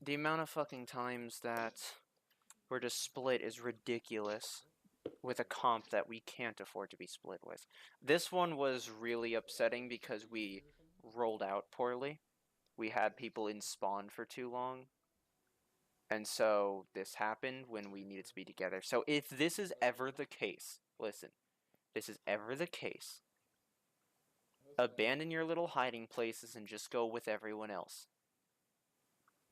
The amount of fucking times that we're just split is ridiculous with a comp that we can't afford to be split with. This one was really upsetting because we rolled out poorly. We had people in spawn for too long. And so this happened when we needed to be together. So if this is ever the case, listen, this is ever the case, abandon your little hiding places and just go with everyone else.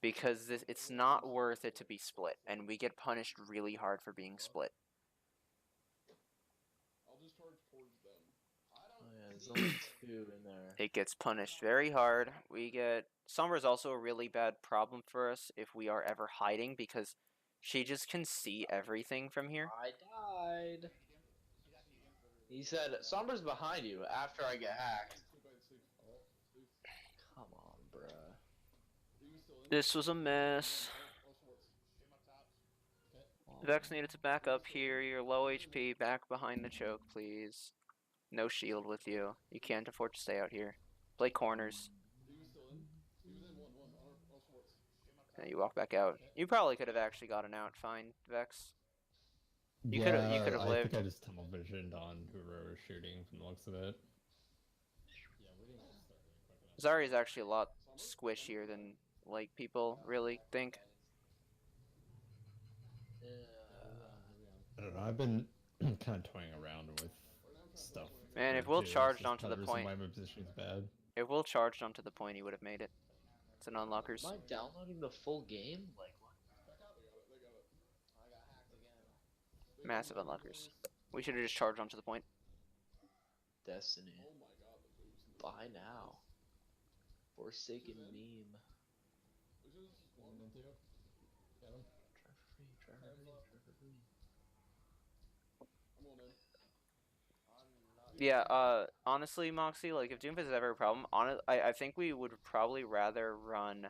Because it's not worth it to be split, and we get punished really hard for being split. I'll just charge towards them. Oh yeah, there's only 2 in there. It gets punished very hard. We get... Sombra is also a really bad problem for us if we are ever hiding, because she just can see everything from here. I died. He said, Sombra's behind you after I get hacked. Come on, bruh. This was a mess. Vex needed to back up here. You're low HP. Back behind the choke, please. No shield with you. You can't afford to stay out here. Play corners. Yeah, you walk back out. You probably could have actually gotten out fine, Vex. You could have lived. I think I just tunnel visioned on whoever was shooting from the looks of it. Zarya is actually a lot squishier than like people really think. I don't know, I've been kind of toying around with stuff. Man, if Will charged onto the point, why my position is bad. If Will charged onto the point, he would have made it. It's an unlockers. Am I downloading the full game? Like what? Massive unlockers. We should have just charged onto the point. Destiny. Buy now. Forsaken meme. Try for free, try for free, try for free. Yeah, honestly, Moxie, like, if Doomfist is ever a problem, I think we would probably rather run,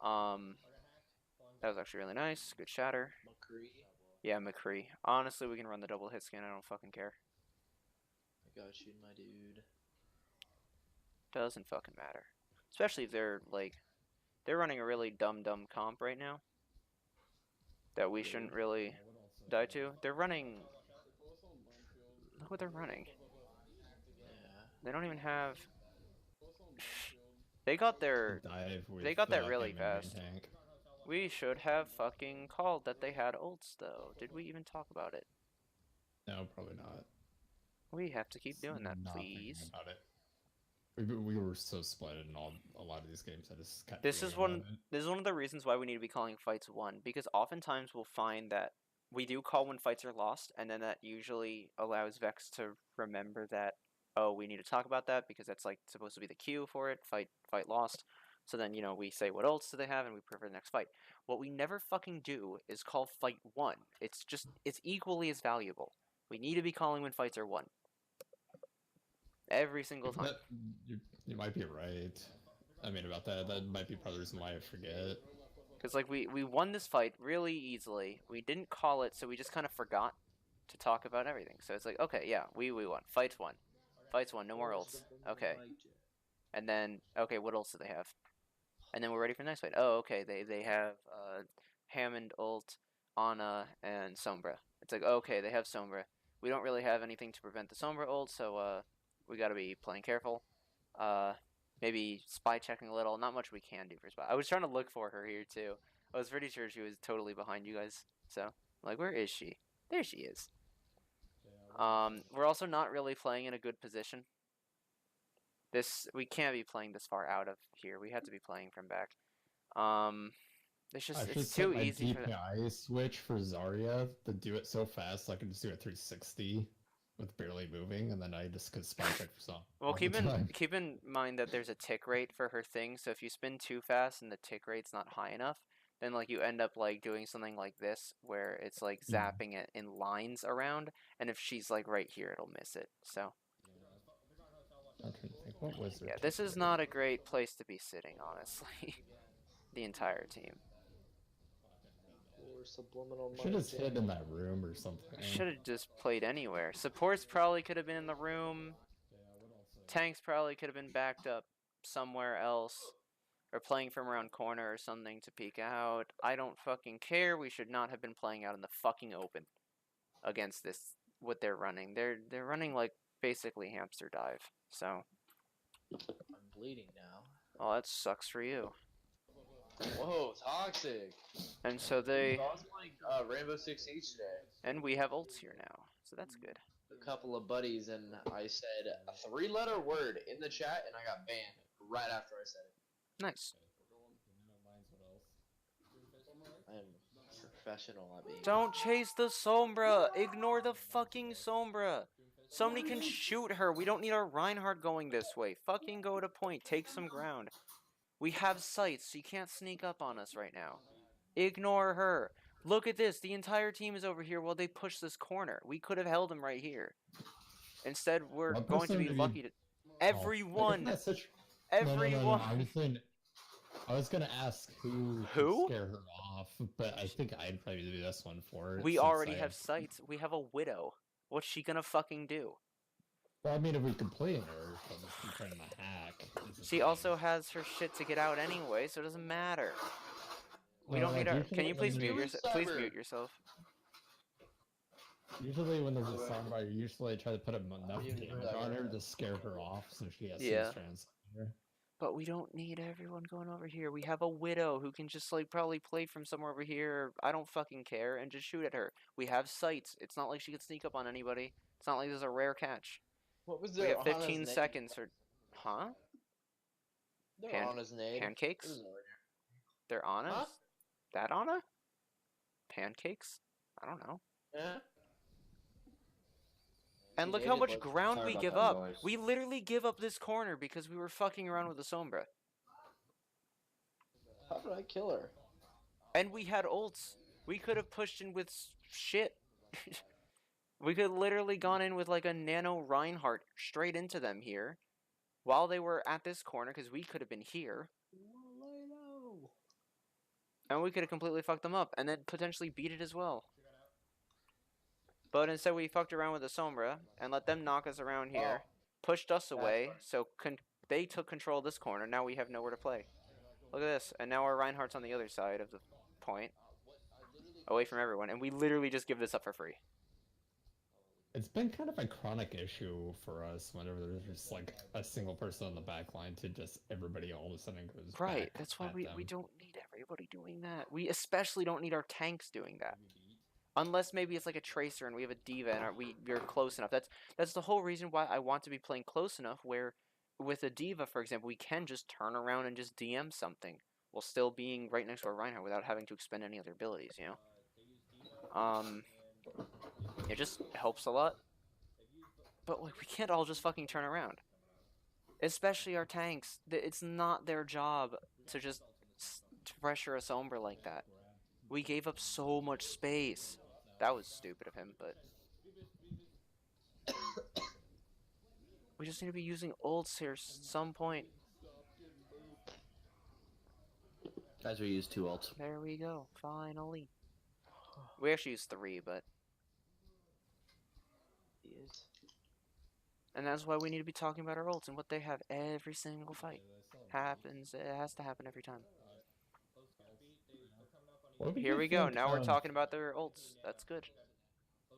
that was actually really nice, good shatter. McCree. Yeah, McCree. Honestly, we can run the double hit scan, I don't fucking care. I got you, my dude. Doesn't fucking matter. Especially if they're, like, they're running a really dumb comp right now. That we shouldn't really die to. They're running... Look what they're running. Yeah. They don't even have... They got their... They got that really fast. We should have fucking called that they had ults, though. Did we even talk about it? No, probably not. We have to keep doing that, please. About it. We were so split in a lot of these games. I just kept This is one of the reasons why we need to be calling fights one, because oftentimes we'll find that we do call when fights are lost, and then that usually allows Vex to remember that, oh, we need to talk about that because that's like supposed to be the cue for it. Fight lost. So then, you know, we say what ults do they have and we prepare the next fight. What we never fucking do is call fight one. It's equally as valuable. We need to be calling when fights are won. Every single time. You might be right. I mean, about that. That might be part of the reason why I forget. Because, like, we won this fight really easily. We didn't call it, so we just kind of forgot to talk about everything. So it's like, okay, yeah, we won. Fights won. Fights won. No more ults. Okay. And then, okay, what ults do they have? And then we're ready for the next fight. Oh, okay, they have Hammond ult, Ana, and Sombra. It's like, okay, they have Sombra. We don't really have anything to prevent the Sombra ult, so we gotta be playing careful. Maybe spy checking a little. Not much we can do for spy. I was trying to look for her here, too. I was pretty sure she was totally behind you guys. So, like, where is she? There she is. We're also not really playing in a good position. We can't be playing this far out of here. We have to be playing from back. It's too easy for DPI switch for Zarya to do it so fast, so I can just do it 360 with barely moving, and then I just could spy check for some. Well, keep in mind that there's a tick rate for her thing. So if you spin too fast and the tick rate's not high enough, then like you end up like doing something like this, where it's like zapping it in lines around, and if she's like right here, it'll miss it. So. What was yeah, this is not a great place to be sitting, honestly. The entire team. Or subliminal. Should have hid in that room or something. Should have just played anywhere. Supports probably could have been in the room. Tanks probably could have been backed up somewhere else. or playing from around corner or something to peek out. I don't fucking care. We should not have been playing out in the fucking open against this, what they're running. They're running like basically hamster dive. So, I'm bleeding now. well, that sucks for you. Whoa, toxic. And so they, So I was playing Rainbow Six Siege today. and we have ults here now. So that's good. A couple of buddies, and I said a 3-letter word in the chat, and I got banned right after I said it. Nice. I am professional at being. Don't chase the Sombra. Ignore the fucking Sombra. Somebody can shoot her. We don't need our Reinhardt going this way. Fucking go to point. Take some ground. We have sights, so you can't sneak up on us right now. Ignore her. Look at this. The entire team is over here while they push this corner. We could have held them right here. Instead, we're What going to be person lucky to... Oh, Everyone! that's such... Everyone! No. I was gonna ask who Who? could scare her off, but I think I'd probably do this one for it. We since already I have sights. We have a widow. What's she gonna fucking do? Well, I mean, if we complain her, I'm trying to hack. She also has her shit to get out anyway, so it doesn't matter. We No, don't need like, our... usually Can you please when mute there's- yourself? Please mute yourself. Usually when there's a soundbite, you usually try to put enough damage on her to scare her off, so she has Yeah. some strands on her. But we don't need everyone going over here. We have a widow who can just, like, probably play from somewhere over here. I don't fucking care. And just shoot at her. We have sights. It's not like she could sneak up on anybody. It's not like there's a rare catch. What was We their have 15 seconds or... Huh? They're on his name. Pancakes? They're Anna's? Huh? That Anna? Pancakes? I don't know. Yeah. And She look how dated, much like, ground sorry we about give that up. noise. We literally give up this corner because we were fucking around with the Sombra. How did I kill her? And we had ults. We could have pushed in with shit. We could have literally gone in with like a nano Reinhardt straight into them here. While they were at this corner, because we could have been here. And we could have completely fucked them up. And then potentially beat it as well. But instead we fucked around with the Sombra. And let them knock us around here. Pushed us away. So they took control of this corner. Now we have nowhere to play. Look at this. And now our Reinhardt's on the other side of the point. Away from everyone. And we literally just give this up for free. It's been kind of a chronic issue for us whenever there's just like a single person on the back line to just everybody all of a sudden goes Right. back That's why at we them. don't need everybody doing that. We especially don't need our tanks doing that. Unless maybe it's like a tracer and we have a diva and we're close enough. That's the whole reason why I want to be playing close enough where with a diva, for example, we can just turn around and just DM something while still being right next to our Reinhardt without having to expend any other abilities, you know? It just helps a lot. But like, we can't all just fucking turn around. Especially our tanks. It's not their job to just pressure a Sombra like that. We gave up so much space. That was stupid of him, but... we just need to be using ults here some point. Guys, we use 2 ults. There we go. Finally. We actually used 3, but... And that's why we need to be talking about our ults and what they have every single fight. Happens. It has to happen every time. What would Here you we go. think Now we're of- talking about their ults. That's good.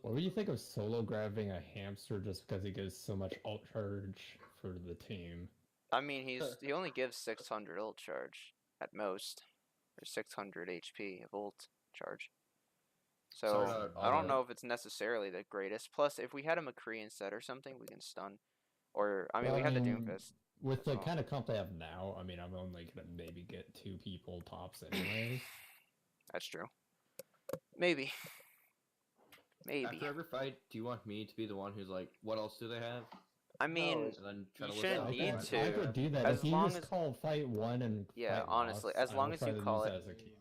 What would you think of solo grabbing a hamster just because he gives so much ult charge for the team? I mean, he only gives 600 ult charge at most, or 600 HP of ult charge. So Sorry, I don't know if it's necessarily the greatest. Plus, if we had a McCree instead or something, we can stun. Or I mean, Well, we had the I mean, Doomfist. With the So- kind of comp they have now, I mean, I'm only gonna maybe get 2 people tops anyway. That's true. Maybe. Maybe. After every fight, do you want me to be the one who's like, what else do they have? I mean, it's- And then try You to shouldn't list need out to. I could do that. As If you long just as- call fight 1 and Yeah, fight honestly, loss, as I long will as try you to call use it- that as a key.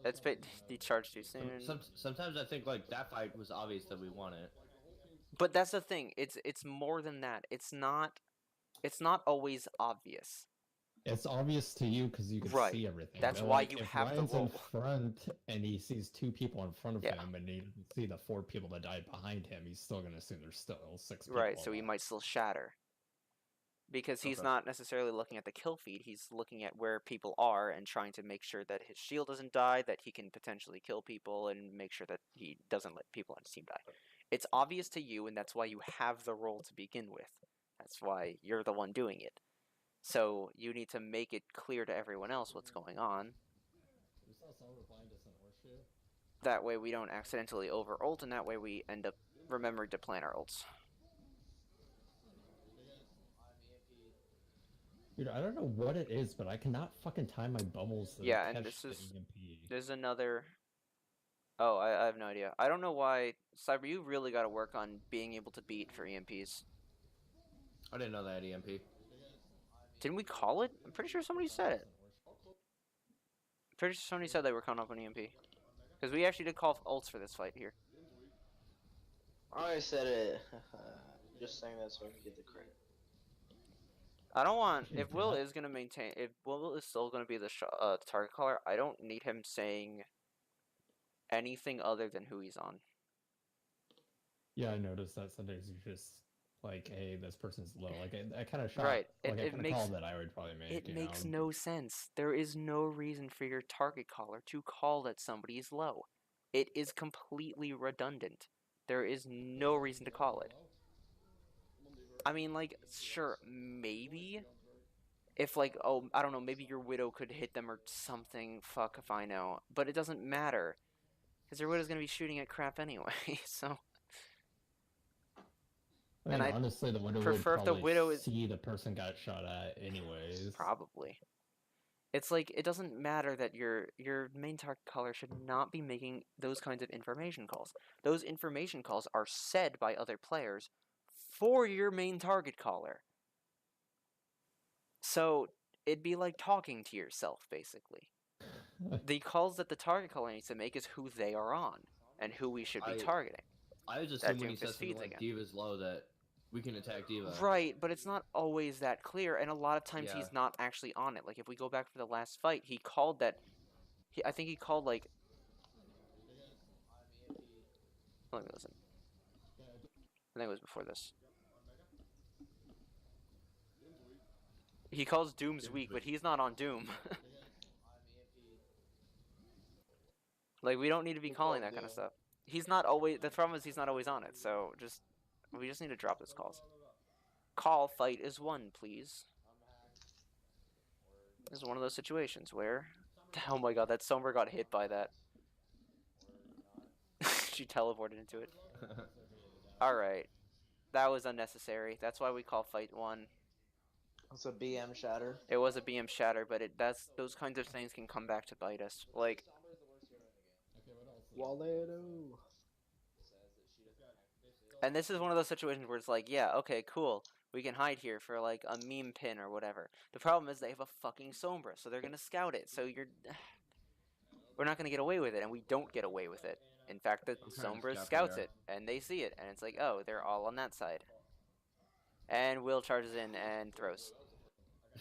it's the charge too soon. Sometimes I think like that fight was obvious that we won it. But that's the thing. It's more than that. It's not always obvious. It's obvious to you because you can Right. see everything. That's but, why like, you if have to Ryan's in roll. front and he sees 2 people in front of Yeah. him and he doesn't see the 4 people that died behind him, he's still gonna assume there's still 6 people. Right. So he alive. might still shatter. because he's Okay. not necessarily looking at the kill feed. He's looking at where people are and trying to make sure that his shield doesn't die, that he can potentially kill people, and make sure that he doesn't let people on his team die. It's obvious to you, and that's why you have the role to begin with. That's why you're the one doing it. So you need to make it clear to everyone else what's going on. We saw someone replying to some horseshoe. That way we don't accidentally over ult, and that way we end up remembering to plan our ults. Dude, I don't know what it is, but I cannot fucking time my bubbles to Yeah, and catch this the is EMP. there's another. Oh, I have no idea. I don't know why. Cyber, you really got to work on being able to beat for EMPs. I didn't know that EMP. Didn't we call it? I'm pretty sure somebody said it. Pretty sure somebody said they were coming up on EMP. Because we actually did call ults for this fight here. I said it. Just saying that so I can get the credit. I don't want. Yeah. If Will is going to maintain. If Will is still going to be the target caller, I don't need him saying anything other than who he's on. Yeah, I noticed that sometimes you just like, hey, this person's low. Like I kind of shot. Right. Like I It kind of makes called that I would probably make. it you makes know? no sense. There is no reason for your target caller to call that somebody is low. It is completely redundant. There is no reason to call it. I mean, like, sure, maybe if, like, oh, I don't know, maybe your widow could hit them or something. Fuck if I know. But it doesn't matter because your widow's gonna be shooting at crap anyway. So I mean, and I honestly, the widow would prefer if the probably widow is see the person got shot at anyways. probably. It's like it doesn't matter that your main target caller should not be making those kinds of information calls. Those information calls are said by other players for your main target caller. So it'd be like talking to yourself, basically. The calls that the target caller needs to make is who they are on and who we should be targeting. I just That assume when he Doomfist says something feeds like again. Diva's low that we can attack Diva. Right, but it's not always that clear, and a lot of times Yeah. he's not actually on it. Like if we go back for the last fight, he called that. I think he called like. Let me listen. I think it was before this. He calls Doom's weak, but he's not on Doom. Like we don't need to be calling that kind of stuff. He's not always. The problem is he's not always on it. So we just need to drop his calls. Call fight is one, please. This is one of those situations where, oh my god, that Somber got hit by that. She teleported into it. All right, that was unnecessary. That's why we call fight one. It's a BM shatter. It was a BM shatter, but that's those kinds of things can come back to bite us. Like, Walleto. and this is one of those situations where it's like, yeah, okay, cool. We can hide here for like a meme pin or whatever. The problem is they have a fucking Sombra, so they're gonna scout it. So we're not gonna get away with it, and we don't get away with it. In fact, the Sombra scouts it, and they see it, and it's like, oh, they're all on that side. And Will charges in and throws.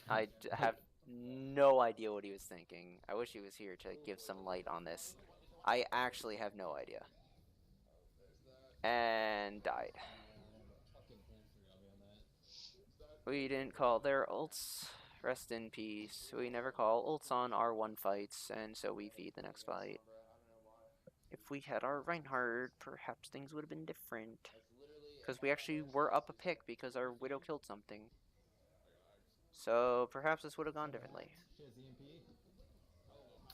I have no idea what he was thinking. I wish he was here to give some light on this. I actually have no idea. And died. We didn't call their ults. Rest in peace. We never call ults on R1 fights, and so we feed the next fight. If we had our Reinhardt, perhaps things would have been different. Because we actually were up a pick because our Widow killed something. So perhaps this would have gone differently.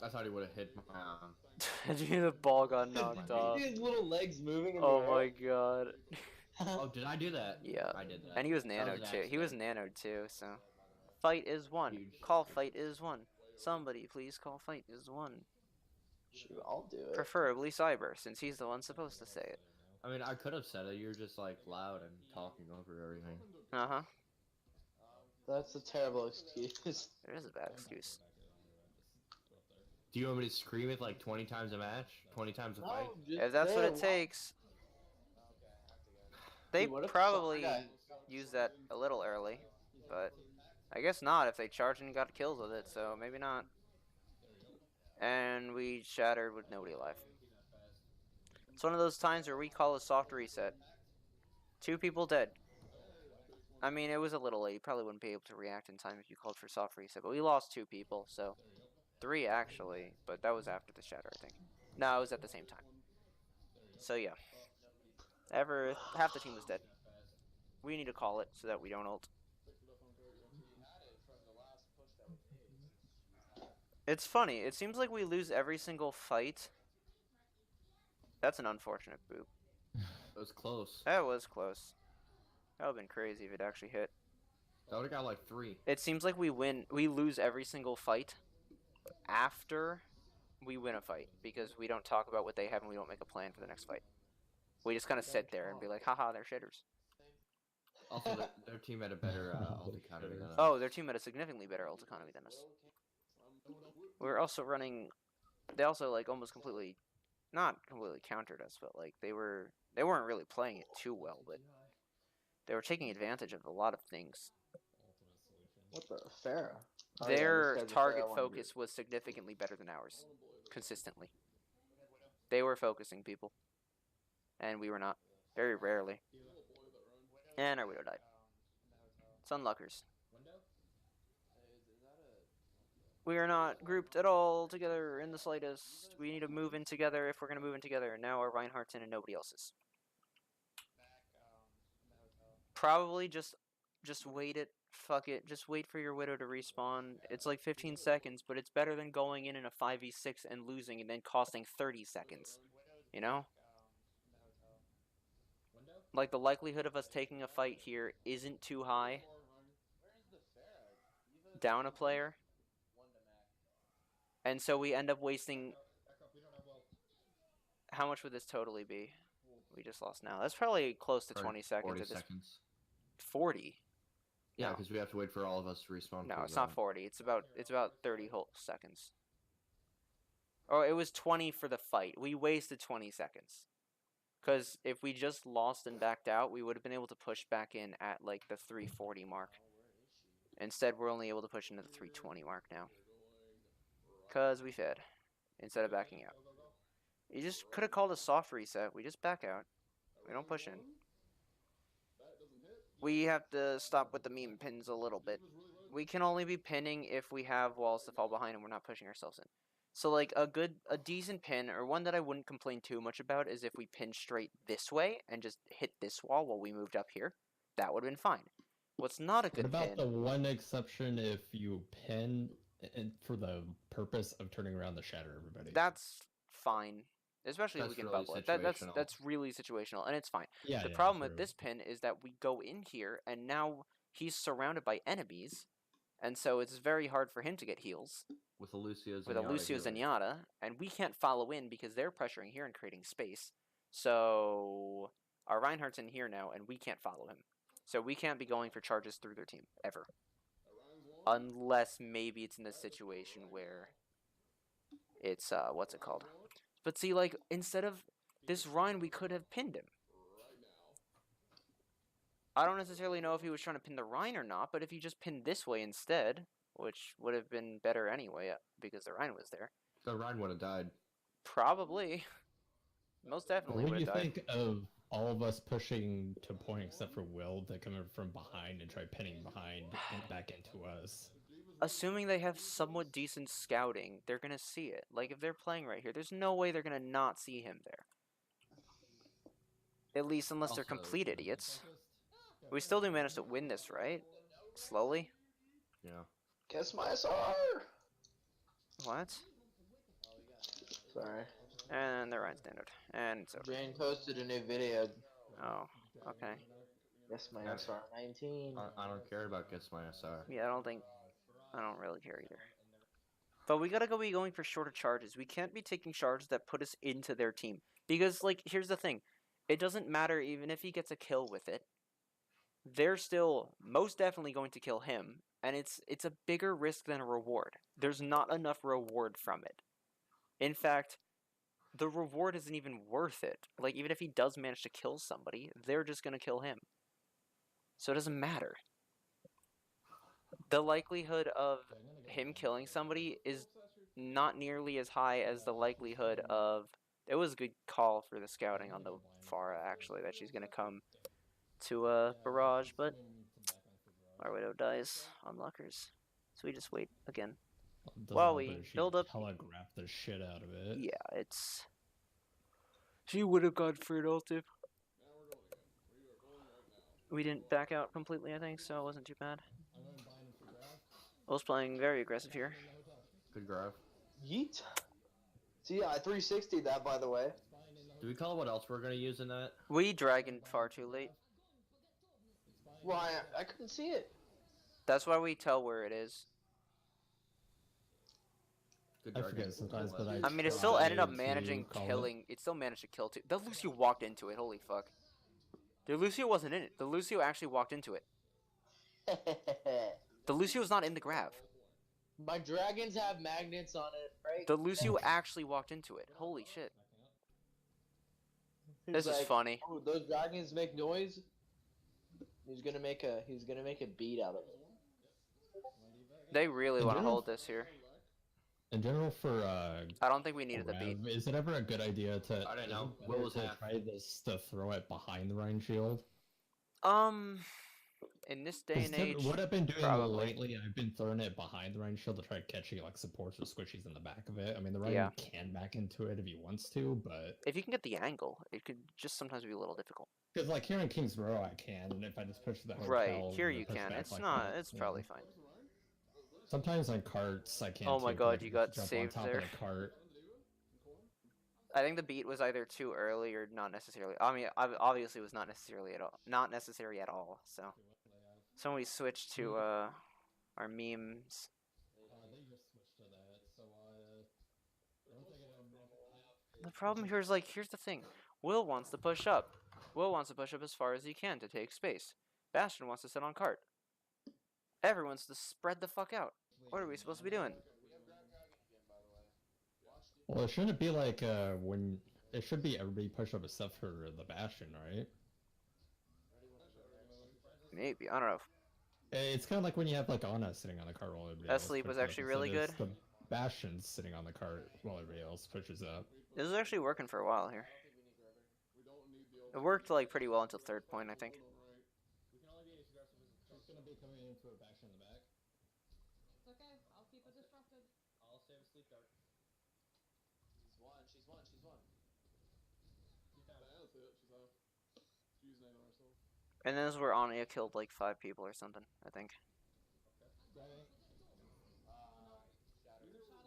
I thought he would have hit my. The ball got knocked off. His little legs moving. In Oh the my air. god. Oh, did I do that? Yeah. I did that. And he was That nanoed an too. He was accident. nanoed too, so. Fight is one. Huge. Call fight is one. Somebody please call fight is one. Shoot, I'll do it. Preferably Cyber, since he's the one supposed to say it. I mean, I could have said it. You're just like loud and talking over everything. Uh-huh. That's a terrible excuse. It is a bad excuse. Do you want me to scream it like 20 times a match? 20 times a fight? If that's what it takes. They Dude, what if probably some guy- use that a little early, but I guess not if they charged and got kills with it, so maybe not. And we shattered with nobody alive. It's one of those times where we call a soft reset. 2 people dead. I mean, it was a little late. You probably wouldn't be able to react in time if you called for soft reset, but we lost 2 people, so 3 actually, but that was after the shatter, I think. No, it was at the same time. So yeah, half the team was dead. We need to call it so that we don't ult. It's funny. It seems like we lose every single fight. That's an unfortunate boop. It was close. That was close. That would have been crazy if it actually hit. That would have got like 3. It seems like we lose every single fight after we win a fight because we don't talk about what they have and we don't make a plan for the next fight. We just kind of sit there and be like, haha, they're shitters. Also, their team had a better ult economy than us. Oh, their team had a significantly better ult economy than us. We were also running. They also like almost completely, not completely countered us, but like they weren't really playing it too well, but they were taking advantage of a lot of things. What the Farah? Their target focus was significantly better than ours, consistently. They were focusing people, and we were not. Very rarely. And our widow died. Sunluckers. We are not grouped at all together in the slightest. We need to move in together if we're going to move in together. Now our Reinhardt's in and nobody else is. Probably just wait it. Fuck it. Just wait for your widow to respawn. It's like 15 seconds, but it's better than going in a 5v6 and losing and then costing 30 seconds. You know? Like, the likelihood of us taking a fight here isn't too high. Down a player. And so we end up wasting... How much would this totally be? We just lost now. That's probably close to 20 seconds. 40 at this... seconds. 40? Yeah, No. because we have to wait for all of us to respawn. No, it's not 40. It's about 30 whole seconds. Oh, it was 20 for the fight. We wasted 20 seconds. Because if we just lost and backed out, we would have been able to push back in at like the 340 mark. Instead, we're only able to push into the 320 mark now. Because we fed. Instead of backing out. You just could have called a soft reset. We just back out. We don't push in. We have to stop with the meme pins a little bit. We can only be pinning if we have walls to fall behind and we're not pushing ourselves in. So like a decent pin, or one that I wouldn't complain too much about, is if we pin straight this way and just hit this wall while we moved up here. That would have been fine. What's not a good What about pin... the one exception if you pin for the purpose of turning around the shatter everybody? That's fine. Especially if we can really bubble it. situational. That's really situational, and it's fine. Yeah, The yeah, problem true. with this pin is that we go in here, and now he's surrounded by enemies, and so it's very hard for him to get heals. With a Lucio With a Lucio Zenyatta, and we can't follow in because they're pressuring here and creating space. So our Reinhardt's in here now, and we can't follow him. So we can't be going for charges through their team, ever. Unless maybe it's in this situation where it's, what's it called? But see, like, instead of this Rein, we could have pinned him. I don't necessarily know if he was trying to pin the Rein or not, but if he just pinned this way instead, which would have been better anyway, because the Rein was there. The Ryan would have died. Probably. Most definitely What would do you have died. think of all of us pushing to point except for Will to come in from behind and try pinning behind and back into us? Assuming they have somewhat decent scouting, they're going to see it. Like, if they're playing right here, there's no way they're going to not see him there. At least unless they're complete idiots. We still do manage to win this, right? Slowly? Yeah. Guess my SR! What? Sorry. And they're right standard. And it's over. Jane posted a new video. Oh, okay. Guess my SR 19. I don't care about Guess My SR. Yeah, I don't really care either. But we gotta be going for shorter charges. We can't be taking charges that put us into their team. Because, like, here's the thing. It doesn't matter even if he gets a kill with it. They're still most definitely going to kill him. And it's a bigger risk than a reward. There's not enough reward from it. In fact, the reward isn't even worth it. Like, even if he does manage to kill somebody, they're just gonna kill him. So it doesn't matter. The likelihood of him killing somebody is not nearly as high as the likelihood of... It was a good call for the scouting on the Farah, actually, that she's going to come to a barrage, but Our widow dies on lockers, so we just wait again. Doesn't While help we that she build up. telegraphed the shit out of it. Yeah, it's. She would have gone for an ulti. We didn't back out completely, I think, so it wasn't too bad. I was playing very aggressive here. Good graph. Yeet. So yeah, I 360 that, by the way. Do we call what else we're gonna use in that? We dragoned far too late. Well, I couldn't see it. That's why we tell where it is. Good I dragon. forget sometimes, but I mean, it still ended up managing killing. It still managed to kill two. The Lucio walked into it. Holy fuck. The Lucio wasn't in it. The Lucio actually walked into it. The Lucio's not in the grav. My dragons have magnets on it, right? The Lucio actually walked into it. Holy shit. He's This is like, funny. "Oh, those dragons make noise." He's gonna make a beat out of it. They really In want to general- hold this here. In general, for I don't think we needed the beat. Grav, is it ever a good idea to? I don't know. is it What better was to half? try this to throw it behind the Rhine shield? In this day and 'Cause age, what I've been doing probably. lately, I've been throwing it behind the Rhine shield to try catching like supports or squishies in the back of it. I mean, the Rhine Yeah. can back into it if he wants to, but If you can get the angle, it could just sometimes be a little difficult. because like here in Kings Row, I can, and if I just push the hotel, Right, here and you push can. back It's like not. that, It's yeah. probably fine. Sometimes on carts, I can't. Oh my too, 'cause god, I you can got jump saved on top there. Of the cart. I think the beat was either too early or not necessarily. I mean, obviously it was not necessarily at all. Not necessary at all. So we switched to our memes. They just switched to that, so I don't think The problem here is like, here's the thing. Will wants to push up. Will wants to push up as far as he can to take space. Bastion wants to sit on cart. Everyone's to spread the fuck out. What are we supposed to be doing? Well, it shouldn't be like when it should be everybody push up except for the Bastion, right? Maybe, I don't know. It's kind of like when you have like Anna sitting on the cart while everybody That else sleep was pushes up, actually really instead good. it's the Bastion's sitting on the cart while everybody else pushes up. This is actually working for a while here. It worked like pretty well until third point, I think. She's gonna be coming into a Bastion in the back. It's okay. I'll keep it disrupted. I'll save a sleep dart. She's one. She's down. That's it. She's off. She's using it on herself. And then this is where Anya killed like 5 people or something, I think. You never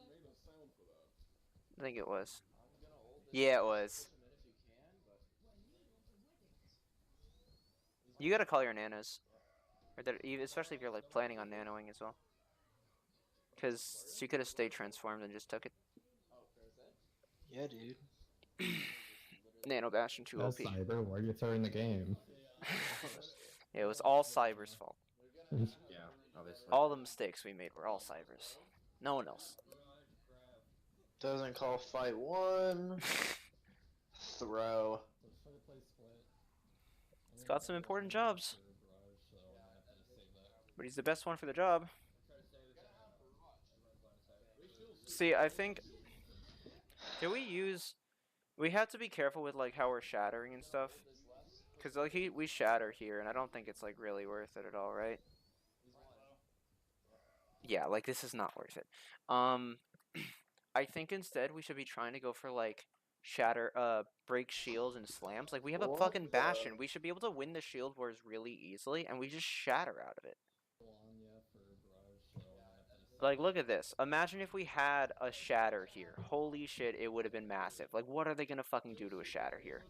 made a sound for that. I think it was. Yeah, it was. You gotta call your nanos. Or that, especially if you're like planning on nanoing as well. Because she could have stayed transformed and just took it. Yeah, dude. Nano Bastion 2 OP. Cyber, why are you throwing the game? Yeah, it was all Cyber's fault. Yeah, obviously. All the mistakes we made were all Cyber's. No one else. Doesn't call fight one. Throw. He's got some important jobs. But he's the best one for the job. See, I think... Can we use... We have to be careful with like how we're shattering and stuff. Because like we shatter here, and I don't think it's like really worth it at all, right? Yeah, like this is not worth it. I think instead we should be trying to go for like shatter, break shields and slams. Like we have a What fucking the- Bastion. We should be able to win the shield wars really easily, and we just shatter out of it. Like, look at this. Imagine if we had a shatter here. Holy shit, it would have been massive. Like, what are they gonna fucking do to a shatter here?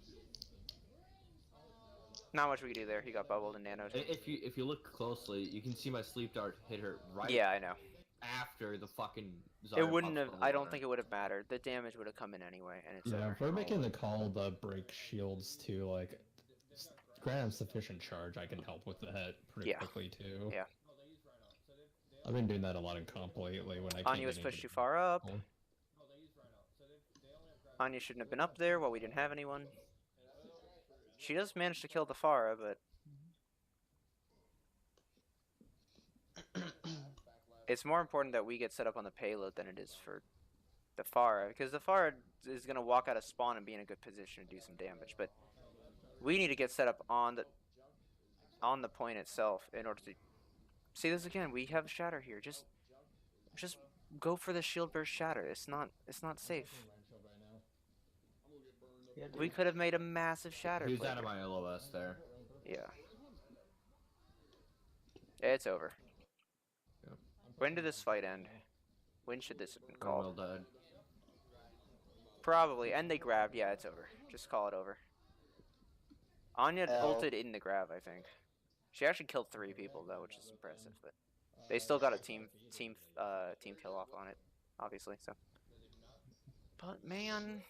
Not much we can do there. He got bubbled and nanoed. If you look closely, you can see my sleep dart hit her right Yeah, I know. after the fucking. It wouldn't have. I don't think it would have mattered. The damage would have come in anyway, and it's Yeah, over. if we're making the call to break shields to like grant him sufficient charge, I can help with that pretty Yeah. quickly too. Yeah. I've been doing that a lot in comp lately when I can't Anya was get pushed into too far up. the- Anya shouldn't have been up there while we didn't have anyone. She does manage to kill the Pharah, but it's more important that we get set up on the payload than it is for the Pharah, because the Pharah is gonna walk out of spawn and be in a good position to do some damage. But we need to get set up on the point itself in order to See this again. We have shatter here. Just go for the shield burst shatter. It's not safe. I'm gonna get burned up. Yeah, We dude. could have made a massive shatter He was play out of here. my LOS there. Yeah. It's over. Yep. When did this fight end? When should this have been When called? Will died. Probably. And they grabbed. Yeah, it's over. Just call it over. Anya L. ulted in the grab, I think. She actually killed 3 people though, which is impressive. But they still got a team kill off on it, obviously. So. But man,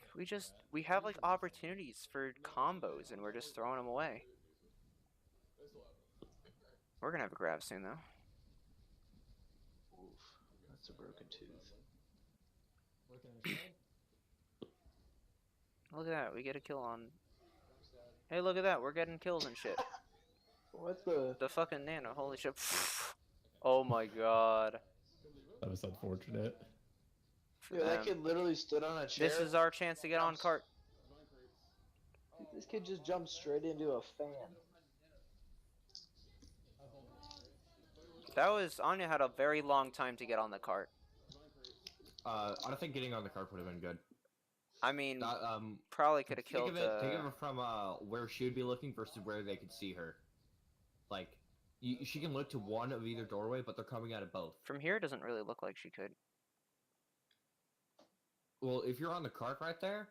we have like opportunities for combos and we're just throwing them away. We're gonna have a grab soon though. Oof, that's a broken tooth. Look at that, we get a kill on. Hey, look at that, we're getting kills and shit. What the? The fucking nano, holy shit. Oh my god. That was unfortunate. For Yo, that them. kid literally stood on a chair. This is our chance to get on cart. Dude, this kid just jumped straight into a fan. That was Anya had a very long time to get on the cart. I don't think getting on the cart would have been good. I mean, That, probably could have think killed. of it. Think of it from where she would be looking versus where they could see her. Like, she can look to one of either doorway, but they're coming out of both. From here, it doesn't really look like she could. Well, if you're on the cart right there,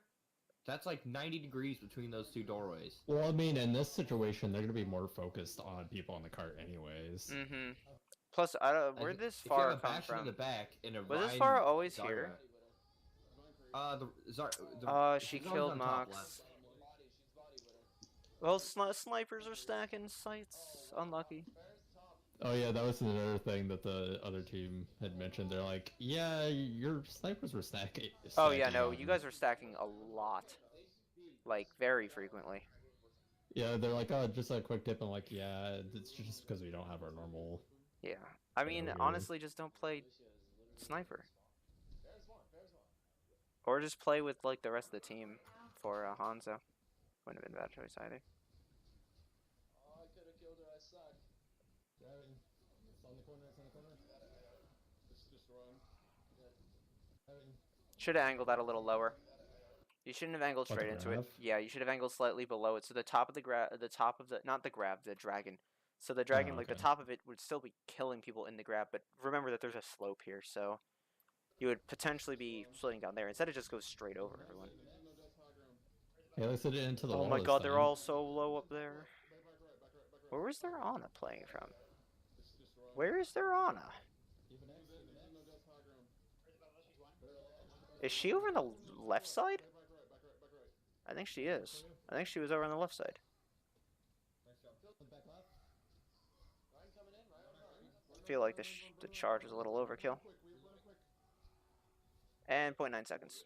that's like 90 degrees between those 2 doorways. Well, I mean, in this situation, they're gonna be more focused on people on the cart, anyways. Mm-hmm. Plus, I don't. Where'd this If you far have a come Bastion in from? the back and a Was this Ryan far always Zyra- here? She She killed on top Mox. left. Well, snipers are stacking sights. Unlucky. Oh yeah, that was another thing that the other team had mentioned. They're like, yeah, your snipers were stacking. Oh yeah, no, on-" you guys are stacking a lot. Like, very frequently. Yeah, they're like, oh, just a quick dip. I'm like, yeah, it's just because we don't have our normal. Yeah. I mean, weird. honestly, just don't play sniper. Or just play with, like, the rest of the team for Hanzo. Wouldn't have been a bad choice either. Oh, I could have killed her. I suck. It's on the corner. It's on the corner. Just run. Should have angled that a little lower. You shouldn't have angled What, the straight into it. grab? Yeah, you should have angled slightly below it. So the top of not the grab, the dragon. So the dragon, like the okay. top of it, would still be killing people in the grab. But remember that there's a slope here, so you would potentially be splitting down there. Instead, it just goes straight over everyone. Hey, let's hit it into the Oh wall. my this god, they're time. all so low up there. Where was their Ana playing from? Where is their Ana? Is she over on the left side? I think she is. I think she was over on the left side. I feel like the charge is a little overkill. And 0.9 seconds.